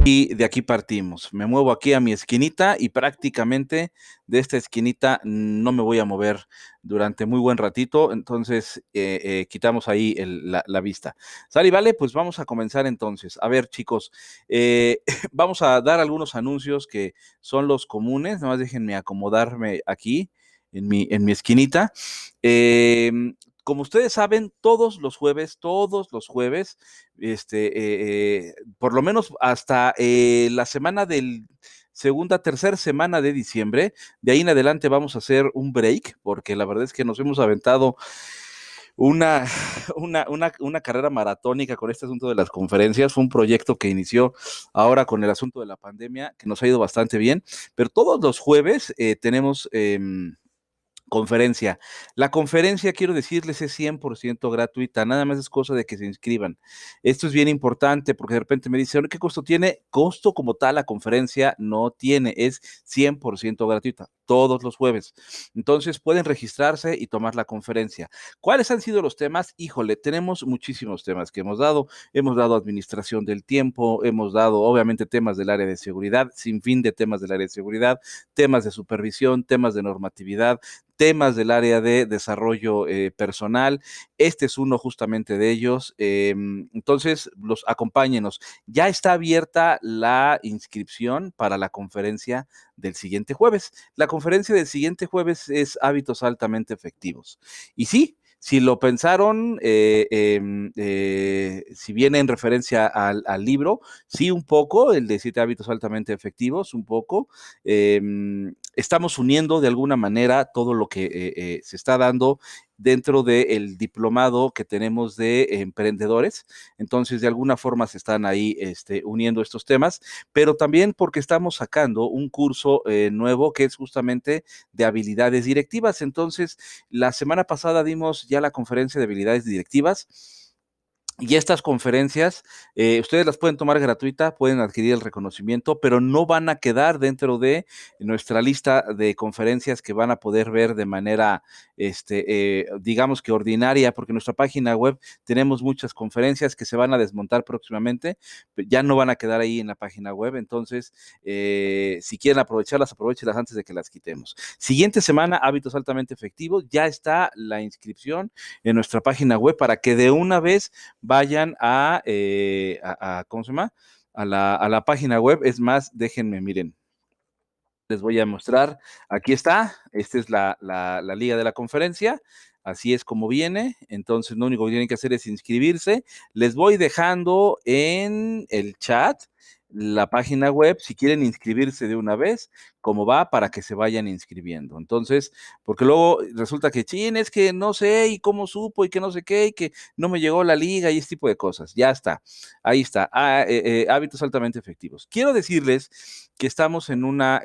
Y de aquí partimos. Me muevo aquí a mi esquinita y prácticamente de esta esquinita no me voy a mover durante muy buen ratito. Entonces quitamos ahí la vista. ¿Sale? Vale, pues vamos a comenzar entonces. A ver, chicos, vamos a dar algunos anuncios que son los comunes. Nada más déjenme acomodarme aquí en mi esquinita. Eh, Como ustedes saben, todos los jueves, por lo menos hasta la semana del tercera semana de diciembre, de ahí en adelante vamos a hacer un break, porque la verdad es que nos hemos aventado una, una carrera maratónica con este asunto de las conferencias. Fue un proyecto que inició ahora con el asunto de la pandemia, que nos ha ido bastante bien, pero todos los jueves tenemos conferencia. La conferencia, quiero decirles, es 100% gratuita, nada más es cosa de que se inscriban. Esto es bien importante porque de repente me dicen, ¿qué costo tiene? Costo como tal la conferencia no tiene, es 100% gratuita, todos los jueves. Entonces pueden registrarse y tomar la conferencia. ¿Cuáles han sido los temas? Híjole, tenemos muchísimos temas que hemos dado. Hemos dado administración del tiempo, hemos dado obviamente temas del área de seguridad, sin fin de temas del área de seguridad, temas de supervisión, temas de normatividad, temas del área de desarrollo personal. Este es uno justamente de ellos. Entonces, acompáñenos. Ya está abierta la inscripción para la conferencia del siguiente jueves. La conferencia del siguiente jueves es hábitos altamente efectivos. Y sí, si lo pensaron, si viene en referencia al libro, sí, un poco, el de 7 hábitos altamente efectivos, un poco. Estamos uniendo de alguna manera todo lo que se está dando dentro del diplomado que tenemos de emprendedores. Entonces, de alguna forma se están ahí uniendo estos temas, pero también porque estamos sacando un curso nuevo que es justamente de habilidades directivas. Entonces, la semana pasada dimos ya la conferencia de habilidades directivas. Y estas conferencias, ustedes las pueden tomar gratuita, pueden adquirir el reconocimiento, pero no van a quedar dentro de nuestra lista de conferencias que van a poder ver de manera, digamos que ordinaria, porque en nuestra página web tenemos muchas conferencias que se van a desmontar próximamente, ya no van a quedar ahí en la página web. Entonces, si quieren aprovecharlas, aprovechenlas antes de que las quitemos. Siguiente semana, hábitos altamente efectivos, ya está la inscripción en nuestra página web para que de una vez vayan ¿cómo se llama? A la página web. Es más, déjenme, miren, les voy a mostrar. Aquí está, esta es la liga de la conferencia. Así es como viene. Entonces, lo único que tienen que hacer es inscribirse. Les voy dejando en el chat la página web, si quieren inscribirse de una vez, cómo va, para que se vayan inscribiendo. Entonces, porque luego resulta que, chin, es que no sé, y cómo supo, y que no sé qué, y que no me llegó la liga, y ese tipo de cosas. Ya está, ahí está. Hábitos altamente efectivos. Quiero decirles que estamos en una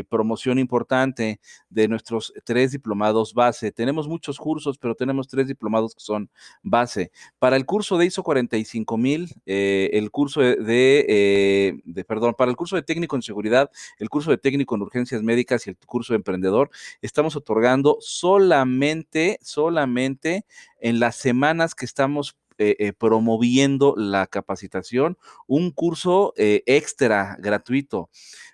promoción importante de nuestros 3 diplomados base. Tenemos muchos cursos, pero tenemos 3 diplomados que son base. Para el curso de ISO 45000, el curso perdón, para el curso de técnico en seguridad, el curso de técnico en urgencias médicas y el curso de emprendedor, estamos otorgando solamente en las semanas que estamos promoviendo la capacitación, un curso extra gratuito.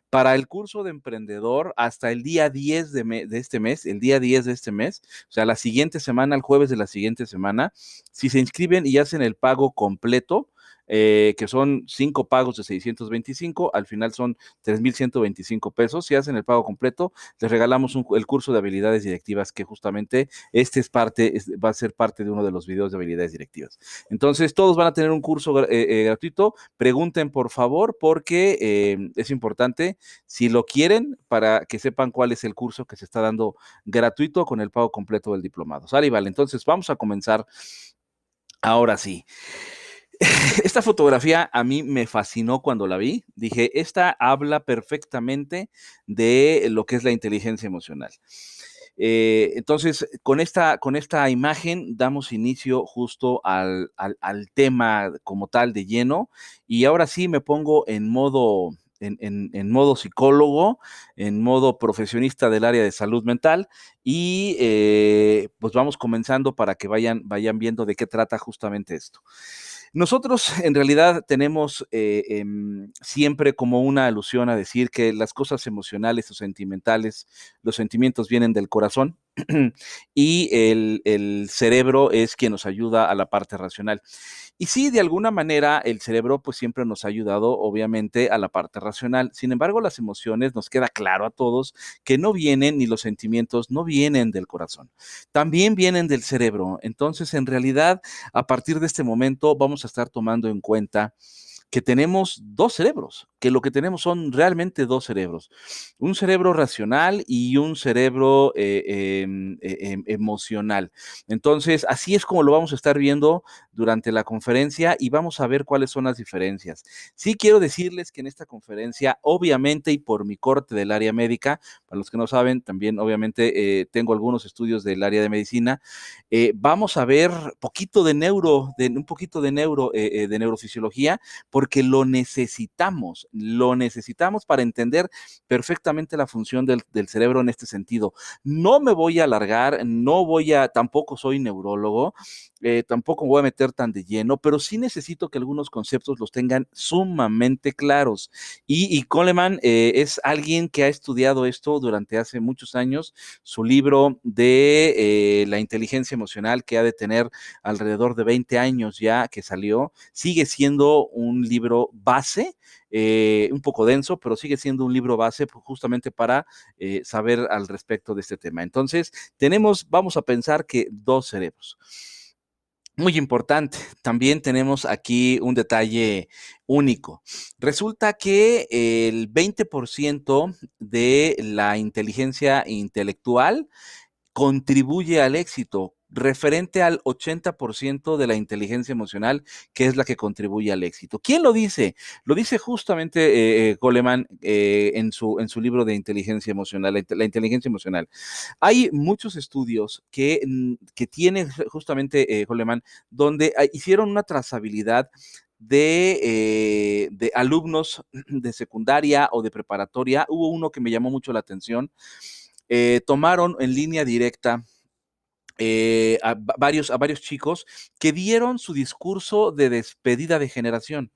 Para el curso de emprendedor, hasta el día 10 de este mes, el día 10 de este mes, o sea, la siguiente semana, el jueves de la siguiente semana, si se inscriben y hacen el pago completo, que son 5 pagos de 625, al final son 3,125 pesos. Si hacen el pago completo, les regalamos el curso de habilidades directivas, que justamente va a ser parte de uno de los videos de habilidades directivas. Entonces, todos van a tener un curso gratuito. Pregunten, por favor, porque es importante, si lo quieren, para que sepan cuál es el curso que se está dando gratuito con el pago completo del diplomado. ¿Sale? Vale, entonces vamos a comenzar ahora sí. Esta fotografía a mí me fascinó cuando la vi. Dije, esta habla perfectamente de lo que es la inteligencia emocional. Entonces, con esta imagen damos inicio justo al tema como tal de lleno. Y ahora sí me pongo en modo psicólogo, en modo profesionista del área de salud mental. Y pues vamos comenzando para que vayan viendo de qué trata justamente esto. Nosotros en realidad tenemos siempre como una alusión a decir que las cosas emocionales o sentimentales, los sentimientos vienen del corazón y el cerebro es quien nos ayuda a la parte racional. Y sí, de alguna manera el cerebro pues siempre nos ha ayudado obviamente a la parte racional. Sin embargo, las emociones nos queda claro a todos que no vienen, ni los sentimientos no vienen del corazón, también vienen del cerebro. Entonces, en realidad, a partir de este momento vamos a estar tomando en cuenta que tenemos dos cerebros, que lo que tenemos son realmente dos cerebros, un cerebro racional y un cerebro emocional. Entonces, así es como lo vamos a estar viendo durante la conferencia y vamos a ver cuáles son las diferencias. Sí quiero decirles que en esta conferencia, obviamente, y por mi corte del área médica, para los que no saben, también obviamente tengo algunos estudios del área de medicina, vamos a ver un poquito de neurofisiología, porque lo necesitamos para entender perfectamente la función del cerebro en este sentido. No me voy a alargar, tampoco soy neurólogo, tampoco me voy a meter tan de lleno, pero sí necesito que algunos conceptos los tengan sumamente claros. Y Coleman es alguien que ha estudiado esto durante hace muchos años. Su libro de la inteligencia emocional, que ha de tener alrededor de 20 años ya que salió, sigue siendo un libro base, un poco denso, pero sigue siendo un libro base justamente para saber al respecto de este tema. Entonces, vamos a pensar que dos cerebros. Muy importante, también tenemos aquí un detalle único. Resulta que el 20% de la inteligencia intelectual contribuye al éxito, referente al 80% de la inteligencia emocional, que es la que contribuye al éxito. ¿Quién lo dice? Lo dice justamente Goleman en su libro de inteligencia emocional, la inteligencia emocional. Hay muchos estudios que tiene justamente Goleman, donde hicieron una trazabilidad de alumnos de secundaria o de preparatoria. Hubo uno que me llamó mucho la atención. Tomaron en línea directa a varios chicos que dieron su discurso de despedida de generación.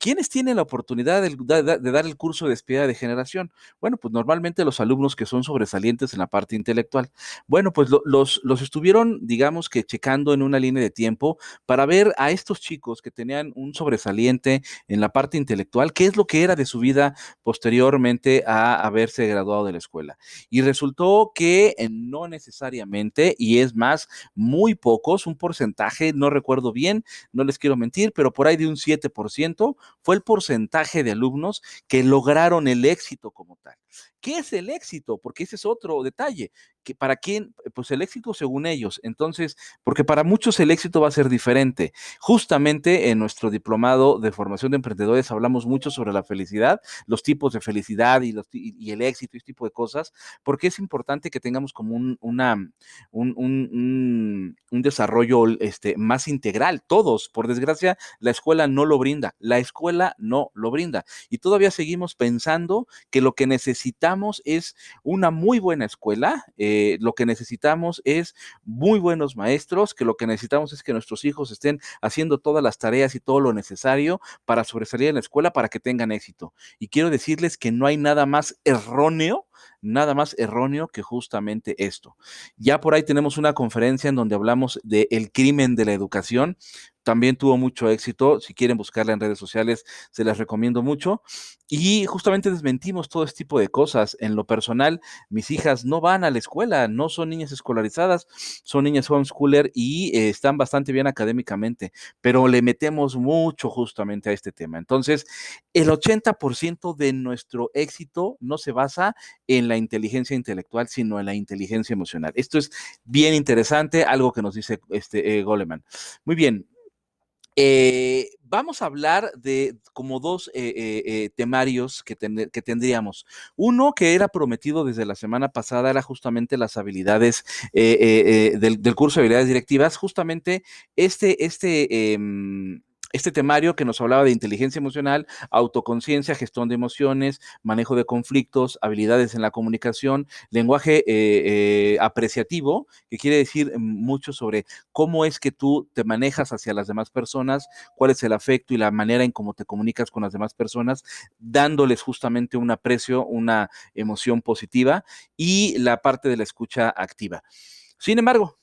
¿Quiénes tienen la oportunidad de dar el curso de despedida de generación? Bueno, pues normalmente los alumnos que son sobresalientes en la parte intelectual. Bueno, pues los estuvieron, digamos que checando en una línea de tiempo para ver a estos chicos que tenían un sobresaliente en la parte intelectual, qué es lo que era de su vida posteriormente a haberse graduado de la escuela. Y resultó que no necesariamente, y es más, muy pocos, un porcentaje, no recuerdo bien, no les quiero mentir, pero por ahí de un 7% fue el porcentaje de alumnos que lograron el éxito como tal. ¿Qué es el éxito? Porque ese es otro detalle, que para quién, pues el éxito según ellos. Entonces, porque para muchos el éxito va a ser diferente. Justamente en nuestro diplomado de formación de emprendedores hablamos mucho sobre la felicidad, los tipos de felicidad y el éxito y este tipo de cosas, porque es importante que tengamos como un desarrollo más integral. Todos, por desgracia, la escuela no lo brinda. La escuela no lo brinda. Y todavía seguimos pensando que lo que necesitamos es una muy buena escuela, lo que necesitamos es muy buenos maestros, que lo que necesitamos es que nuestros hijos estén haciendo todas las tareas y todo lo necesario para sobresalir en la escuela para que tengan éxito. Y quiero decirles que no hay nada más erróneo que justamente esto. Ya por ahí tenemos una conferencia en donde hablamos del crimen de la educación. También tuvo mucho éxito. Si quieren buscarla en redes sociales, se las recomiendo mucho. Y justamente desmentimos todo este tipo de cosas. En lo personal, mis hijas no van a la escuela, no son niñas escolarizadas, son niñas homeschooler y están bastante bien académicamente, pero le metemos mucho justamente a este tema. Entonces, el 80% de nuestro éxito no se basa en la inteligencia intelectual, sino en la inteligencia emocional. Esto es bien interesante, algo que nos dice Goleman. Muy bien. Vamos a hablar de como dos temarios que tendríamos. Uno que era prometido desde la semana pasada era justamente las habilidades del curso de habilidades directivas, justamente este este temario que nos hablaba de inteligencia emocional, autoconciencia, gestión de emociones, manejo de conflictos, habilidades en la comunicación, lenguaje apreciativo, que quiere decir mucho sobre cómo es que tú te manejas hacia las demás personas, cuál es el afecto y la manera en cómo te comunicas con las demás personas, dándoles justamente un aprecio, una emoción positiva, y la parte de la escucha activa. Sin embargo,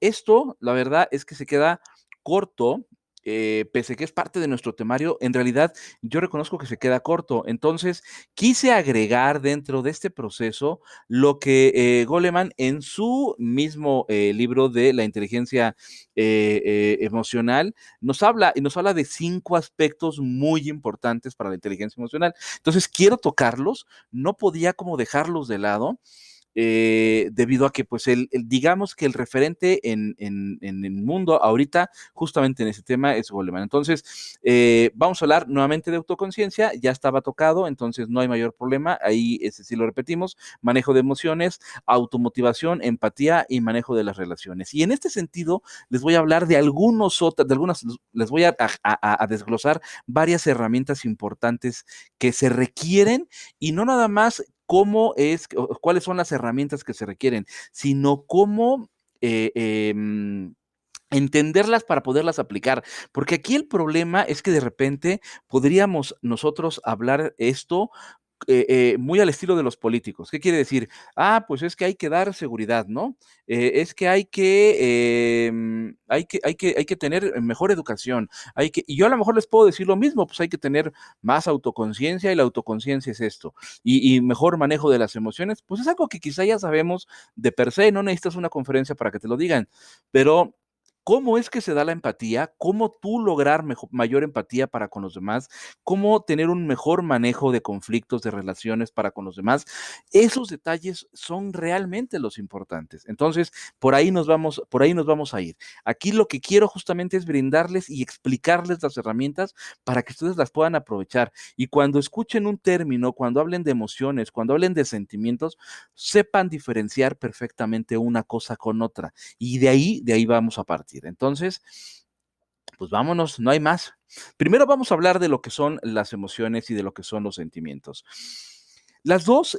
esto, la verdad es que se queda corto, pese a que es parte de nuestro temario, en realidad yo reconozco que se queda corto. Entonces, quise agregar dentro de este proceso lo que Goleman en su mismo libro de la inteligencia emocional nos habla de 5 aspectos muy importantes para la inteligencia emocional. Entonces, quiero tocarlos, no podía como dejarlos de lado, debido a que, pues, digamos que el referente en el mundo ahorita, justamente en ese tema, es Goleman. Entonces, vamos a hablar nuevamente de autoconciencia, ya estaba tocado, entonces no hay mayor problema, ahí ese sí lo repetimos, manejo de emociones, automotivación, empatía y manejo de las relaciones. Y en este sentido, les voy a hablar de les voy a desglosar varias herramientas importantes que se requieren, y no nada más cuáles son las herramientas que se requieren, sino cómo entenderlas para poderlas aplicar. Porque aquí el problema es que de repente podríamos nosotros hablar esto muy al estilo de los políticos. ¿Qué quiere decir? Pues es que hay que dar seguridad, ¿no? Es que hay que tener mejor educación. Y yo a lo mejor les puedo decir lo mismo, pues hay que tener más autoconciencia, y la autoconciencia es esto. Y mejor manejo de las emociones, pues es algo que quizá ya sabemos de per se, no necesitas una conferencia para que te lo digan, pero ¿cómo es que se da la empatía? ¿Cómo tú lograr mayor empatía para con los demás? ¿Cómo tener un mejor manejo de conflictos, de relaciones para con los demás? Esos detalles son realmente los importantes. Entonces, por ahí nos vamos a ir. Aquí lo que quiero justamente es brindarles y explicarles las herramientas para que ustedes las puedan aprovechar. Y cuando escuchen un término, cuando hablen de emociones, cuando hablen de sentimientos, sepan diferenciar perfectamente una cosa con otra. Y de ahí vamos a partir. Entonces, pues vámonos, no hay más. Primero vamos a hablar de lo que son las emociones y de lo que son los sentimientos. Las dos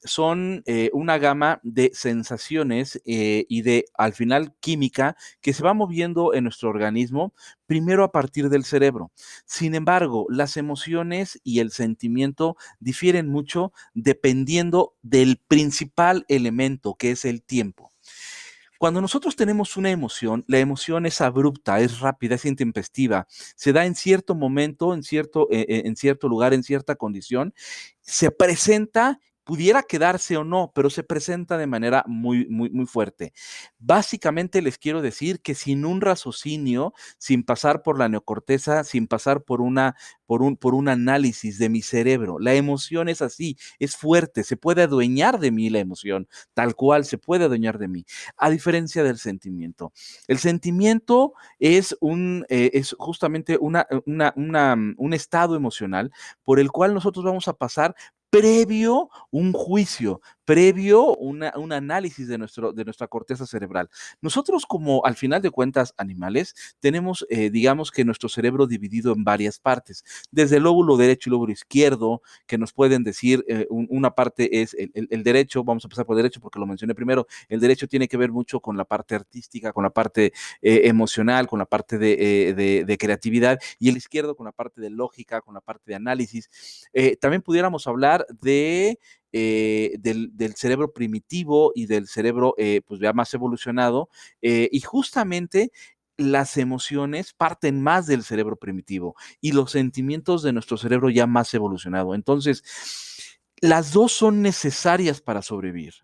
son una gama de sensaciones y al final, química que se va moviendo en nuestro organismo, primero a partir del cerebro. Sin embargo, las emociones y el sentimiento difieren mucho dependiendo del principal elemento, que es el tiempo. Cuando nosotros tenemos una emoción, la emoción es abrupta, es rápida, es intempestiva, se da en cierto momento, en cierto lugar, en cierta condición, se presenta, pudiera quedarse o no, pero se presenta de manera muy, muy, muy fuerte. Básicamente les quiero decir que sin un raciocinio, sin pasar por la neocorteza, sin pasar por un análisis de mi cerebro, la emoción es así, es fuerte, se puede adueñar de mí la emoción, tal cual se puede adueñar de mí, a diferencia del sentimiento. El sentimiento es justamente un estado emocional por el cual nosotros vamos a pasar previo un juicio, previo un análisis de nuestra corteza cerebral. Nosotros, como al final de cuentas animales, tenemos, digamos que nuestro cerebro dividido en varias partes, desde el lóbulo derecho y lóbulo izquierdo, que nos pueden decir, una parte es el derecho. Vamos a empezar por el derecho porque lo mencioné primero. El derecho tiene que ver mucho con la parte artística, con la parte emocional, con la parte de creatividad, y el izquierdo con la parte de lógica, con la parte de análisis. También pudiéramos hablar del cerebro primitivo y del cerebro pues ya más evolucionado, y justamente las emociones parten más del cerebro primitivo y los sentimientos de nuestro cerebro ya más evolucionado. Entonces, las dos son necesarias para sobrevivir.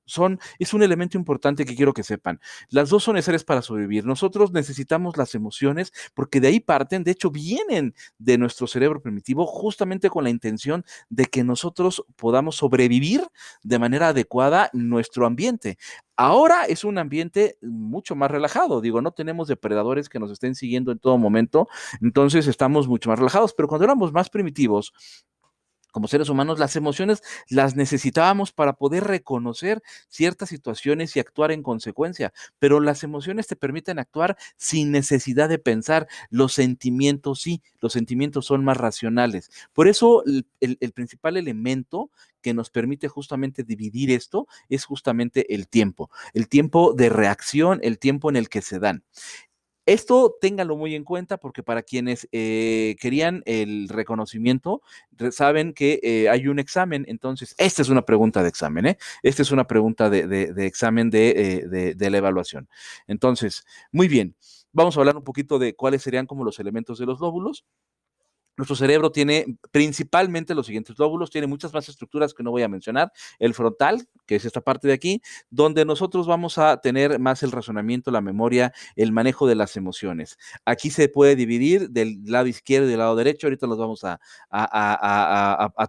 Es un elemento importante que quiero que sepan. Las dos son necesarias para sobrevivir. Nosotros necesitamos las emociones porque de ahí parten, de hecho, vienen de nuestro cerebro primitivo, justamente con la intención de que nosotros podamos sobrevivir de manera adecuada en nuestro ambiente. Ahora es un ambiente mucho más relajado. Digo, no tenemos depredadores que nos estén siguiendo en todo momento, entonces estamos mucho más relajados. Pero cuando éramos más primitivos, como seres humanos, las emociones las necesitábamos para poder reconocer ciertas situaciones y actuar en consecuencia, pero las emociones te permiten actuar sin necesidad de pensar. Los sentimientos sí, los sentimientos son más racionales. Por eso el principal elemento que nos permite justamente dividir esto es justamente el tiempo de reacción, el tiempo en el que se dan. Esto ténganlo muy en cuenta porque para quienes querían el reconocimiento, saben que hay un examen. Entonces, esta es una pregunta de examen, ¿eh? Esta es una pregunta de examen de la evaluación. Entonces, muy bien, vamos a hablar un poquito de cuáles serían como los elementos de los lóbulos. Nuestro cerebro tiene principalmente los siguientes lóbulos, tiene muchas más estructuras que no voy a mencionar. El frontal, que es esta parte de aquí, donde nosotros vamos a tener más el razonamiento, la memoria, el manejo de las emociones. Aquí se puede dividir del lado izquierdo y del lado derecho, ahorita los vamos a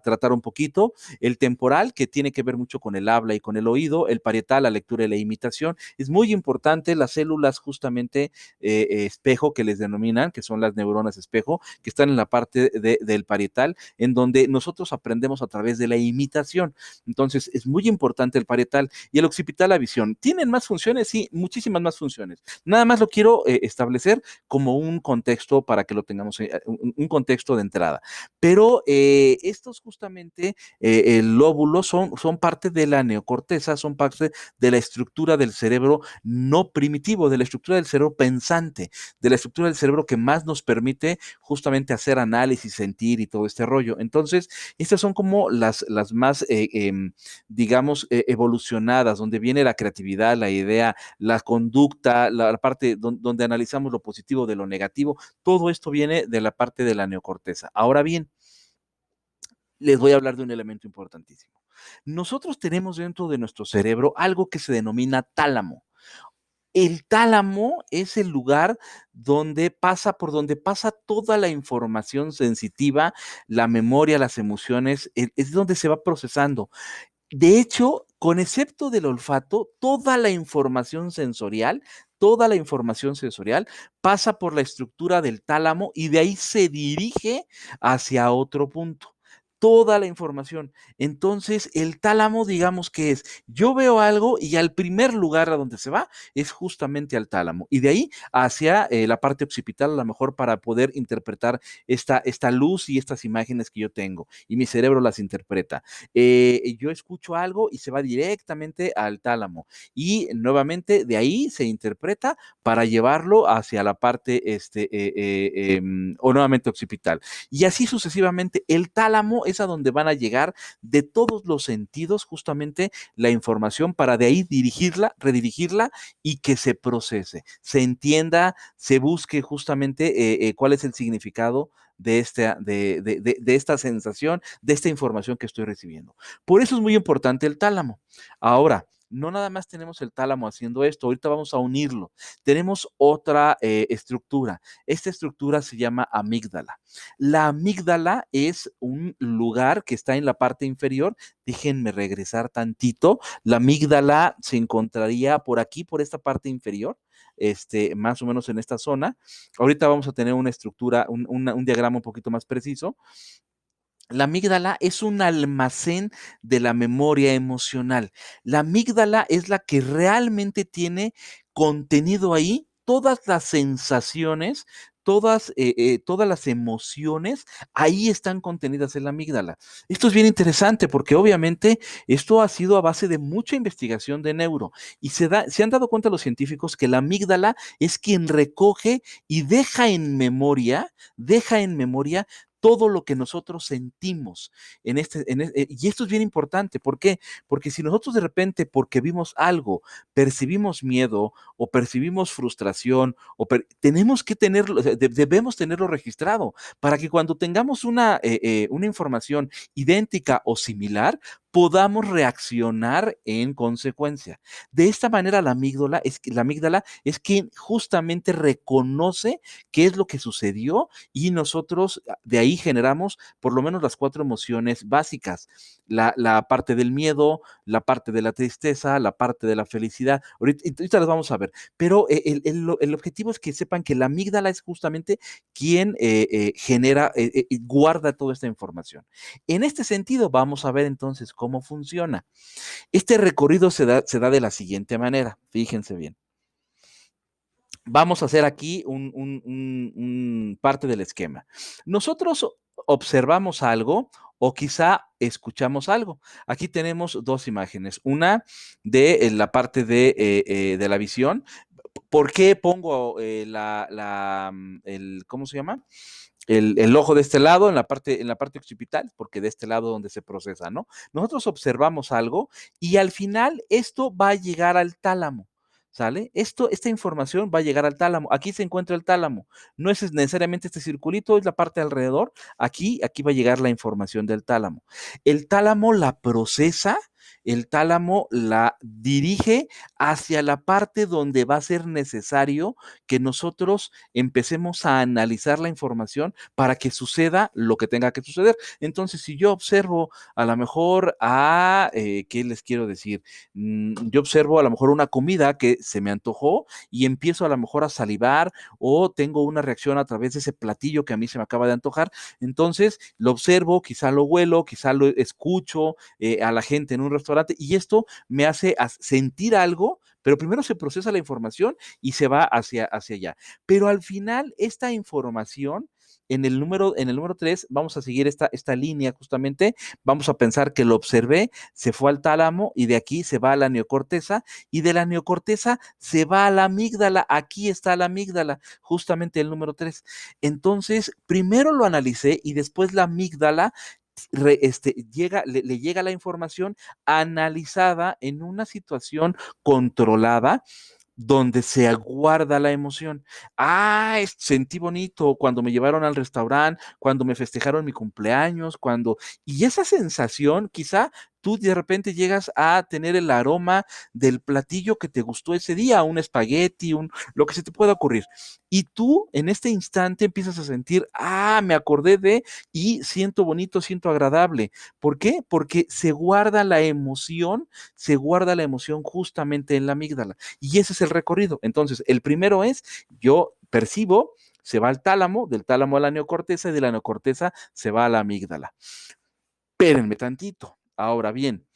tratar un poquito. El temporal, que tiene que ver mucho con el habla y con el oído. El parietal, la lectura y la imitación. Es muy importante las células justamente espejo, que les denominan, que son las neuronas espejo, que están en la parte del parietal, en donde nosotros aprendemos a través de la imitación. Entonces, es muy importante el parietal. Y el occipital, la visión. ¿Tienen más funciones? Sí, muchísimas más funciones. Nada más lo quiero establecer como un contexto para que lo tengamos, un contexto de entrada. Pero estos justamente, el lóbulo, son parte de la neocorteza, son parte de la estructura del cerebro no primitivo, de la estructura del cerebro pensante, de la estructura del cerebro que más nos permite justamente hacer análisis, sentir y todo este rollo. Entonces, estas son como las más, digamos, evolucionadas, donde viene la creatividad, la idea, la conducta, la parte donde analizamos lo positivo de lo negativo. Todo esto viene de la parte de la neocorteza. Ahora bien, les voy a hablar de un elemento importantísimo. Nosotros tenemos dentro de nuestro cerebro algo que se denomina tálamo. El tálamo es el lugar por donde pasa toda la información sensitiva, la memoria, las emociones, es donde se va procesando. De hecho, con excepto del olfato, toda la información sensorial pasa por la estructura del tálamo y de ahí se dirige hacia otro punto. Toda la información. Entonces, el tálamo, digamos que es, yo veo algo y al primer lugar a donde se va es justamente al tálamo. Y de ahí hacia la parte occipital, a lo mejor para poder interpretar esta luz y estas imágenes que yo tengo. Y mi cerebro las interpreta. Yo escucho algo y se va directamente al tálamo y nuevamente de ahí se interpreta para llevarlo hacia la parte o nuevamente occipital. Y así sucesivamente, el tálamo es a donde van a llegar de todos los sentidos justamente la información para de ahí dirigirla, redirigirla y que se procese, se entienda, se busque justamente cuál es el significado de esta sensación, de esta información que estoy recibiendo. Por eso es muy importante el tálamo. Ahora, no nada más tenemos el tálamo haciendo esto, ahorita vamos a unirlo. Tenemos otra estructura. Esta estructura se llama amígdala. La amígdala es un lugar que está en la parte inferior. Déjenme regresar tantito. La amígdala se encontraría por aquí, por esta parte inferior, más o menos en esta zona. Ahorita vamos a tener una estructura, un diagrama un poquito más preciso. La amígdala es un almacén de la memoria emocional. La amígdala es la que realmente tiene contenido ahí todas las sensaciones, todas las emociones, ahí están contenidas en la amígdala. Esto es bien interesante porque obviamente esto ha sido a base de mucha investigación de neuro y se han dado cuenta los científicos que la amígdala es quien recoge y deja en memoria todo lo que nosotros sentimos y esto es bien importante. ¿Por qué? Porque si nosotros de repente, porque vimos algo, percibimos miedo o percibimos frustración, tenemos que tenerlo, debemos tenerlo registrado para que cuando tengamos una información idéntica o similar, podamos reaccionar en consecuencia. De esta manera, la amígdala es quien justamente reconoce qué es lo que sucedió y nosotros de ahí generamos por lo menos las 4 emociones básicas. la parte del miedo, la parte de la tristeza, la parte de la felicidad. Ahorita las vamos a ver, pero el objetivo es que sepan que la amígdala es justamente quien genera y guarda toda esta información. En este sentido, vamos a ver entonces cómo funciona. Este recorrido se da de la siguiente manera, fíjense bien. Vamos a hacer aquí un parte del esquema. Nosotros observamos algo o quizá escuchamos algo. Aquí tenemos dos imágenes. Una de la parte de la visión. ¿Por qué pongo ¿cómo se llama? El ojo de este lado en la parte occipital, porque de este lado donde se procesa, ¿no? Nosotros observamos algo y al final esto va a llegar al tálamo. ¿Sale? Esta información va a llegar al tálamo. Aquí se encuentra el tálamo. No es necesariamente este circulito, es la parte alrededor. Aquí va a llegar la información del tálamo. El tálamo la procesa, el tálamo la dirige hacia la parte donde va a ser necesario que nosotros empecemos a analizar la información para que suceda lo que tenga que suceder. Entonces, si yo observo a lo mejor ¿qué les quiero decir? Yo observo a lo mejor una comida que se me antojó y empiezo a lo mejor a salivar o tengo una reacción a través de ese platillo que a mí se me acaba de antojar. Entonces, lo observo, quizá lo huelo, quizá lo escucho a la gente en un restaurante y esto me hace sentir algo, pero primero se procesa la información y se va hacia allá. Pero al final, esta información, en el número 3, vamos a seguir esta línea justamente, vamos a pensar que lo observé, se fue al tálamo y de aquí se va a la neocorteza y de la neocorteza se va a la amígdala. Aquí está la amígdala, justamente el número 3. Entonces, primero lo analicé y después la amígdala le llega la información analizada en una situación controlada donde se aguarda la emoción. Sentí bonito cuando me llevaron al restaurante, cuando me festejaron mi cumpleaños, y esa sensación, quizá tú de repente llegas a tener el aroma del platillo que te gustó ese día, un espagueti, lo que se te pueda ocurrir. Y tú en este instante empiezas a sentir, me acordé y siento bonito, siento agradable. ¿Por qué? Porque se guarda la emoción justamente en la amígdala. Y ese es el recorrido. Entonces, el primero es, yo percibo, se va al tálamo, del tálamo a la neocorteza y de la neocorteza se va a la amígdala. Espérenme tantito. Ahora bien,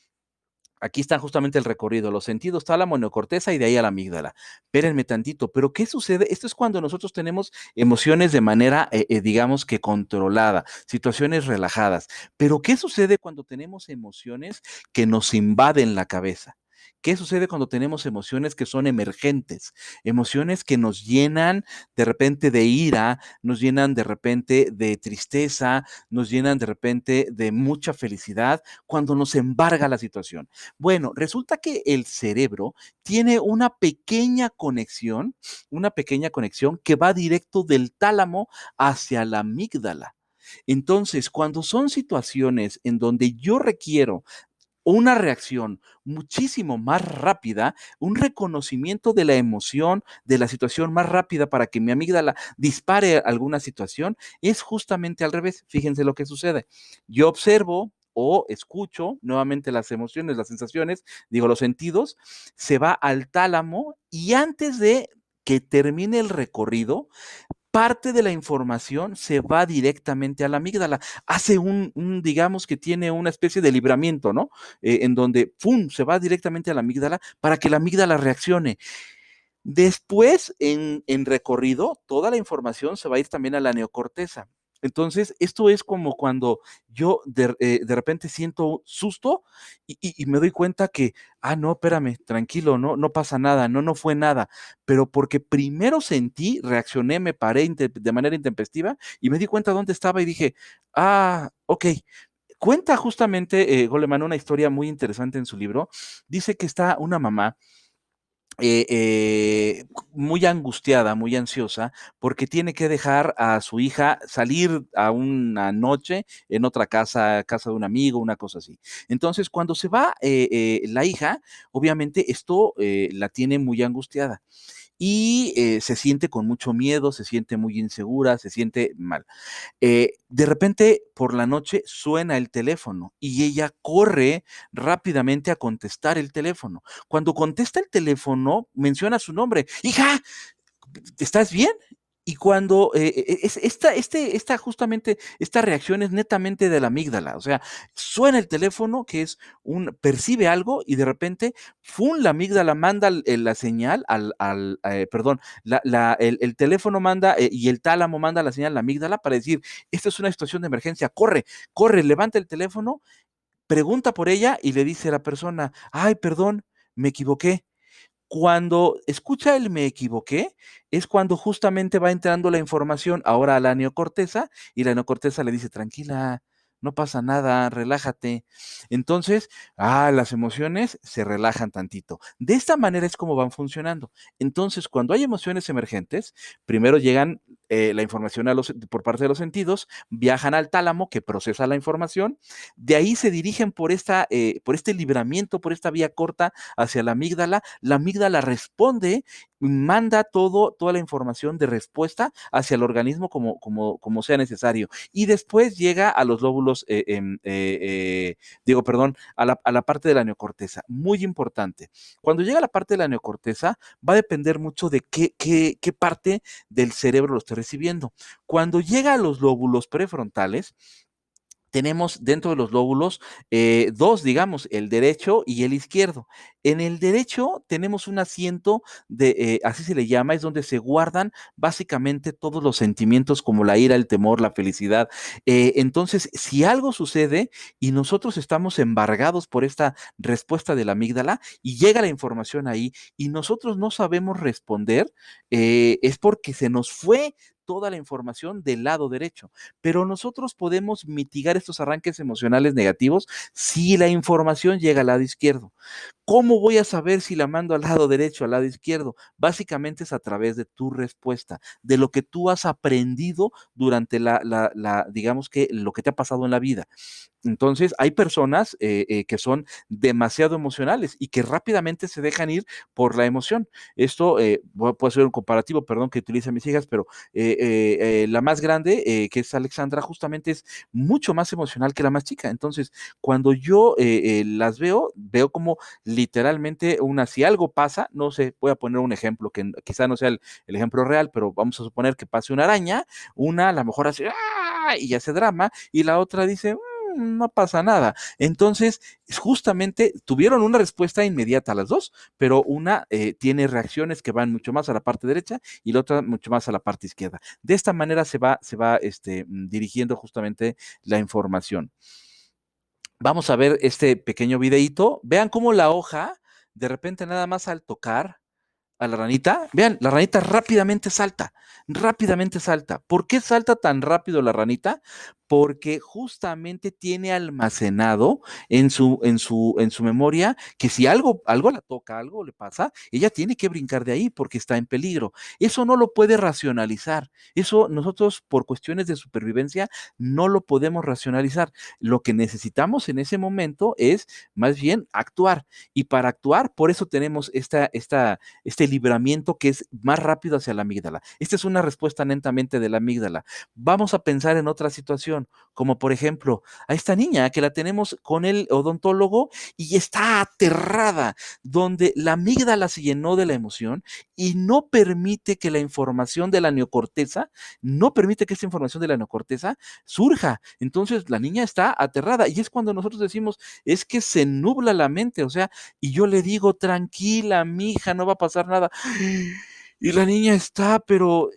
aquí está justamente el recorrido, los sentidos, tálamo, neocorteza y de ahí a la amígdala. Espérenme tantito, pero ¿qué sucede? Esto es cuando nosotros tenemos emociones de manera, digamos que controlada, situaciones relajadas. Pero ¿qué sucede cuando tenemos emociones que nos invaden la cabeza? ¿Qué sucede cuando tenemos emociones que son emergentes? Emociones que nos llenan de repente de ira, nos llenan de repente de tristeza, nos llenan de repente de mucha felicidad cuando nos embarga la situación. Bueno, resulta que el cerebro tiene una pequeña conexión que va directo del tálamo hacia la amígdala. Entonces, cuando son situaciones en donde yo requiero una reacción muchísimo más rápida, un reconocimiento de la emoción, de la situación más rápida para que mi amígdala dispare alguna situación, es justamente al revés. Fíjense lo que sucede. Yo observo o escucho nuevamente las emociones, las sensaciones, digo los sentidos, se va al tálamo y antes de que termine el recorrido, parte de la información se va directamente a la amígdala. Hace digamos que tiene una especie de libramiento, ¿no? En donde, ¡pum!, se va directamente a la amígdala para que la amígdala reaccione. Después, en recorrido, toda la información se va a ir también a la neocorteza. Entonces, esto es como cuando yo de repente siento susto y me doy cuenta que, no, espérame, tranquilo, no pasa nada, no fue nada, pero porque primero sentí, reaccioné, me paré de manera intempestiva y me di cuenta dónde estaba y dije, ok. Cuenta justamente Goleman una historia muy interesante en su libro. Dice que está una mamá muy angustiada, muy ansiosa, porque tiene que dejar a su hija salir a una noche en otra casa de un amigo, una cosa así. Entonces, cuando se va la hija, obviamente esto la tiene muy angustiada. y se siente con mucho miedo, se siente muy insegura, se siente mal. De repente, por la noche, suena el teléfono y ella corre rápidamente a contestar el teléfono. Cuando contesta el teléfono, menciona su nombre. Hija, ¿estás bien? Y cuando justamente esta reacción es netamente de la amígdala, o sea, suena el teléfono que es percibe algo y de repente, ¡fum! La amígdala manda la señal perdón, el teléfono manda y el tálamo manda la señal a la amígdala para decir, esta es una situación de emergencia, corre, corre, levanta el teléfono, pregunta por ella y le dice a la persona, ay, perdón, me equivoqué. Cuando escucha el me equivoqué, es cuando justamente va entrando la información ahora a la neocorteza y la neocorteza le dice, tranquila, no pasa nada, relájate. Entonces, las emociones se relajan tantito. De esta manera es como van funcionando. Entonces, cuando hay emociones emergentes, primero llegan la información por parte de los sentidos, viajan al tálamo que procesa la información, de ahí se dirigen por este libramiento, por esta vía corta hacia la amígdala responde, manda toda la información de respuesta hacia el organismo como sea necesario. Y después llega a los lóbulos, perdón, a la parte de la neocorteza. Muy importante. Cuando llega a la parte de la neocorteza, va a depender mucho de qué parte del cerebro lo esté recibiendo. Cuando llega a los lóbulos prefrontales, tenemos dentro de los lóbulos dos, digamos, el derecho y el izquierdo. En el derecho tenemos un asiento así se le llama, es donde se guardan básicamente todos los sentimientos como la ira, el temor, la felicidad. Entonces, si algo sucede y nosotros estamos embargados por esta respuesta de la amígdala y llega la información ahí y nosotros no sabemos responder, es porque se nos fue toda la información del lado derecho, pero nosotros podemos mitigar estos arranques emocionales negativos si la información llega al lado izquierdo. ¿Cómo voy a saber si la mando al lado derecho, al lado izquierdo? Básicamente es a través de tu respuesta, de lo que tú has aprendido durante digamos que lo que te ha pasado en la vida. Entonces, hay personas que son demasiado emocionales y que rápidamente se dejan ir por la emoción. Esto puede ser un comparativo, perdón, que utilice mis hijas, pero la más grande, que es Alexandra, justamente es mucho más emocional que la más chica. Entonces, cuando yo las veo como literalmente si algo pasa, no sé, voy a poner un ejemplo que quizá no sea el ejemplo real, pero vamos a suponer que pase una araña, una a lo mejor hace ¡ah! Y hace drama, y la otra dice, no pasa nada. Entonces, justamente tuvieron una respuesta inmediata a las dos, pero una tiene reacciones que van mucho más a la parte derecha y la otra mucho más a la parte izquierda. De esta manera se va dirigiendo justamente la información. Vamos a ver este pequeño videíto. Vean cómo la hoja, de repente nada más al tocar a la ranita, vean, la ranita rápidamente salta, rápidamente salta. ¿Por qué salta tan rápido la ranita? Porque justamente tiene almacenado en su memoria que si algo la toca, algo le pasa, ella tiene que brincar de ahí porque está en peligro. Eso no lo puede racionalizar. Eso nosotros por cuestiones de supervivencia no lo podemos racionalizar. Lo que necesitamos en ese momento es más bien actuar. Y para actuar, por eso tenemos este libramiento que es más rápido hacia la amígdala. Esta es una respuesta netamente de la amígdala. Vamos a pensar en otra situación, como por ejemplo a esta niña que la tenemos con el odontólogo y está aterrada, donde la amígdala se llenó de la emoción y no permite que la información de la neocorteza, no permite que esta información de la neocorteza surja. Entonces la niña está aterrada y es cuando nosotros decimos, es que se nubla la mente, o sea, y yo le digo, tranquila, mija, no va a pasar nada. Y la niña está, pero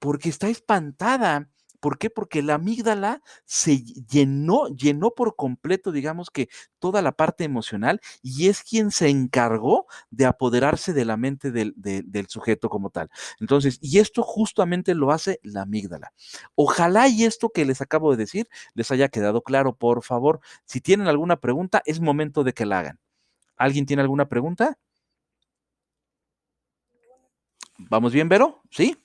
porque está espantada. ¿Por qué? Porque la amígdala se llenó por completo, digamos que toda la parte emocional, y es quien se encargó de apoderarse de la mente del sujeto como tal. Entonces, y esto justamente lo hace la amígdala. Ojalá y esto que les acabo de decir les haya quedado claro, por favor. Si tienen alguna pregunta, es momento de que la hagan. ¿Alguien tiene alguna pregunta? ¿Vamos bien, Vero? ¿Sí?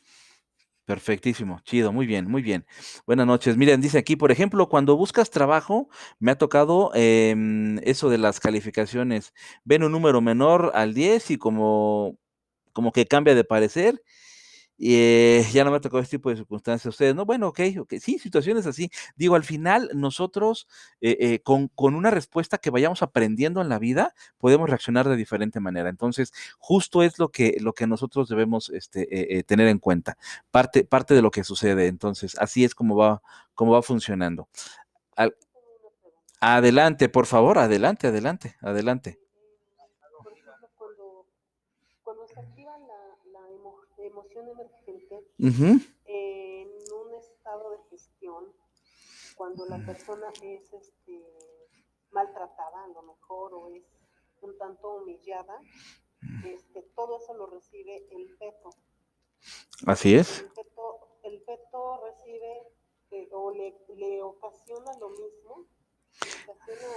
Perfectísimo, chido, muy bien, muy bien. Buenas noches. Miren, dice aquí, por ejemplo, cuando buscas trabajo, me ha tocado eso de las calificaciones. Ven un número menor al 10 y como como que cambia de parecer y ya no me ha tocado este tipo de circunstancias a ustedes, ¿no? Bueno, ok, sí, situaciones así. Digo, al final nosotros con una respuesta que vayamos aprendiendo en la vida, podemos reaccionar de diferente manera. Entonces, justo es lo que nosotros debemos tener en cuenta, parte de lo que sucede. Entonces, así es como va funcionando. Al- Adelante, por favor, adelante, adelante, adelante. Por ejemplo, cuando se activa emoción emergente Ujú. en un estado de gestión, cuando la persona es maltratada a lo mejor o es un tanto humillada, todo eso lo recibe el feto. Así es. El feto recibe o le ocasiona lo mismo, le ocasiona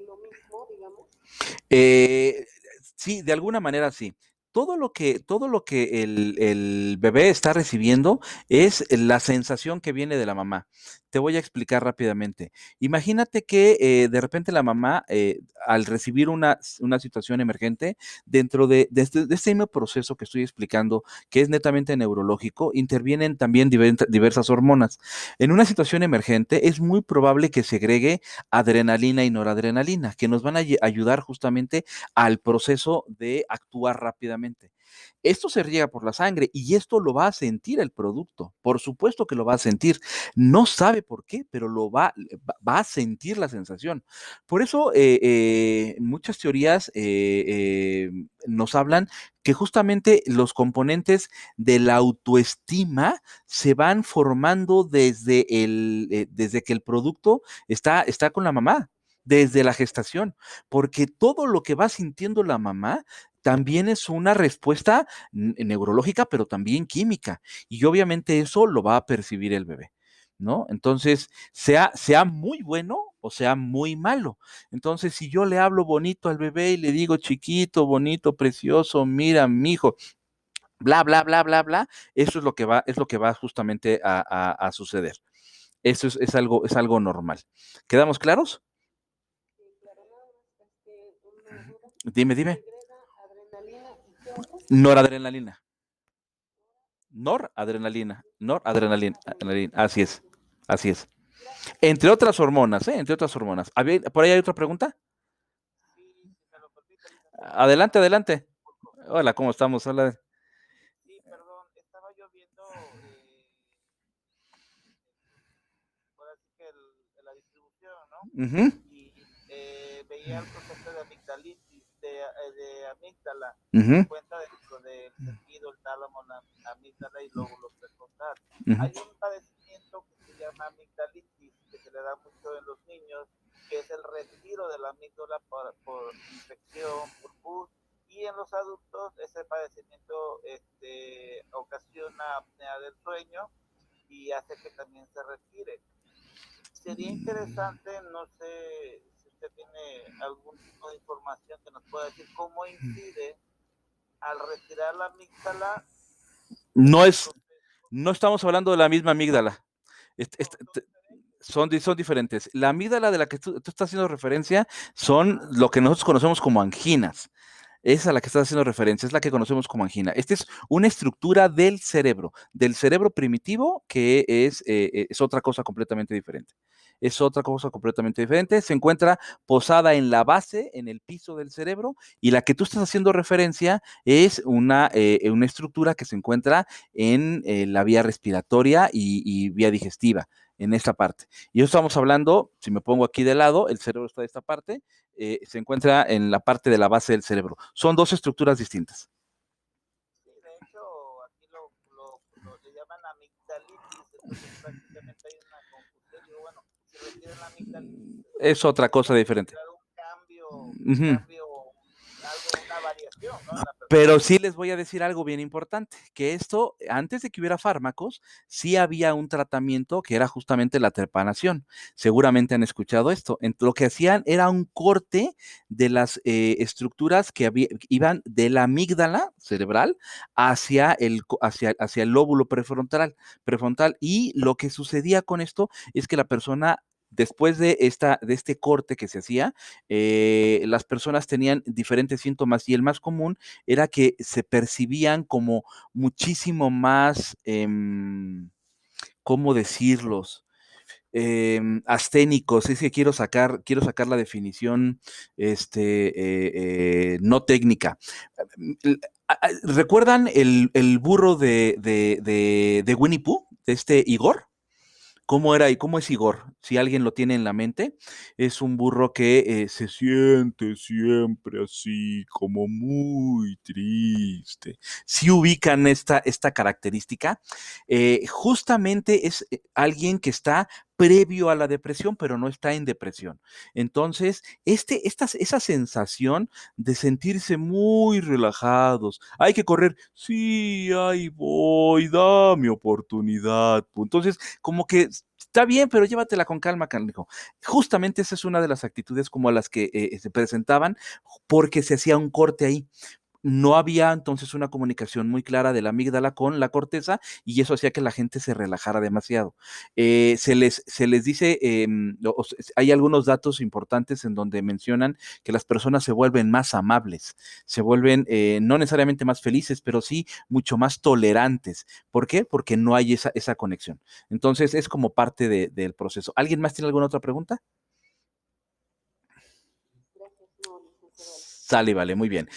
lo mismo, digamos. Eh, sí, de alguna manera sí. Todo lo que el bebé está recibiendo es la sensación que viene de la mamá. Te voy a explicar rápidamente. Imagínate que de repente la mamá, al recibir una situación emergente, dentro de este mismo proceso que estoy explicando, que es netamente neurológico, intervienen también diversas hormonas. En una situación emergente es muy probable que segregue adrenalina y noradrenalina, que nos van a ayudar justamente al proceso de actuar rápidamente. Esto se riega por la sangre y esto lo va a sentir el producto. Por supuesto que lo va a sentir. No sabe por qué, pero va a sentir la sensación. Por eso muchas teorías nos hablan que justamente los componentes de la autoestima se van formando desde que el producto está con la mamá, desde la gestación, porque todo lo que va sintiendo la mamá también es una respuesta neurológica, pero también química, y obviamente eso lo va a percibir el bebé, ¿no? Entonces, sea muy bueno o sea muy malo. Entonces, si yo le hablo bonito al bebé y le digo chiquito, bonito, precioso, mira, mijo, bla, bla, bla, bla, bla, eso es lo que va justamente a suceder. Eso es algo normal. ¿Quedamos claros? Sí, claro, nada más una duda. Dime, dime. Segrega adrenalina y qué otro? Noradrenalina. Noradrenalina. Noradrenalina. Adrenalina. Así es. Ok. Así es. Gracias. Entre otras hormonas, ¿eh? Entre otras hormonas. ¿Por ahí hay otra pregunta? Sí, si me lo permite, licenciado. Adelante, adelante. Pulco. Hola, ¿cómo estamos? Hola. Sí, perdón, estaba yo viendo, ahora sí que la distribución, ¿no? Ujú, Y veía el proceso de amigdalitis, de amígdala, que se ujú, encuentra dentro del sentido, el tálamo, la amígdala y lóbulo prefrontal. ujú. Hay un padecimiento que se llama amigdalitis, que se le da mucho en los niños, que es el retiro de la amígdala por infección, por pus, y en los adultos ese padecimiento ocasiona apnea del sueño y hace que también se retire. Sería interesante, no sé si usted tiene algún tipo de información que nos pueda decir cómo incide al retirar la amígdala No este es, proceso. no estamos hablando de la misma amígdala. Este- No, este- son te- diferentes. son diferentes. La amígdala de la que tú estás haciendo referencia son Ajá. lo que nosotros conocemos como anginas. Es a la que estás haciendo referencia, es la que conocemos como angina. Esta es una estructura del cerebro primitivo, que es otra cosa completamente diferente. Es otra cosa completamente diferente. Se encuentra posada en la base, en el piso del cerebro, y la que tú estás haciendo referencia es una estructura que se encuentra en la vía respiratoria y vía digestiva, en esta parte. Y eso estamos hablando, si me pongo aquí de lado, el cerebro está de esta parte, se encuentra en la parte de la base del cerebro. Son dos estructuras distintas. Sí, de hecho, aquí le llaman amigdalitis, entonces prácticamente hay una confusión. Digo, bueno, si retienen la amigdalitis, Es otra cosa tiene que diferente. generar un Ujú. cambio, algo, una variación, ¿no? En la persona. Pero sí les voy a decir algo bien importante, que esto, antes de que hubiera fármacos, sí había un tratamiento que era justamente la trepanación. Seguramente han escuchado esto. Lo que hacían era un corte de las estructuras iban de la amígdala cerebral hacia el lóbulo prefrontal. Y lo que sucedía con esto es que la persona después de este corte que se hacía, las personas tenían diferentes síntomas y el más común era que se percibían como muchísimo más, ¿cómo decirlos? Asténicos, es que quiero sacar la definición no técnica. ¿Recuerdan el burro de Winnie Pooh, de Igor? ¿Cómo era y cómo es Igor? Si alguien lo tiene en la mente, es un burro que se siente siempre así, como muy triste. Si ubican esta característica, justamente es alguien que está previo a la depresión, pero no está en depresión. Entonces, esa sensación de sentirse muy relajados, hay que correr, sí, ahí voy, dame oportunidad. Entonces, como que está bien, pero llévatela con calma, canijo. Justamente esa es una de las actitudes como las que se presentaban porque se hacía un corte ahí. No había entonces una comunicación muy clara de la amígdala con la corteza y eso hacía que la gente se relajara demasiado. Se les dice, hay algunos datos importantes en donde mencionan que las personas se vuelven más amables, se vuelven no necesariamente más felices, pero sí mucho más tolerantes. ¿Por qué? Porque no hay esa conexión. Entonces es como parte del proceso. ¿Alguien más tiene alguna otra pregunta? Sale, vale, muy bien.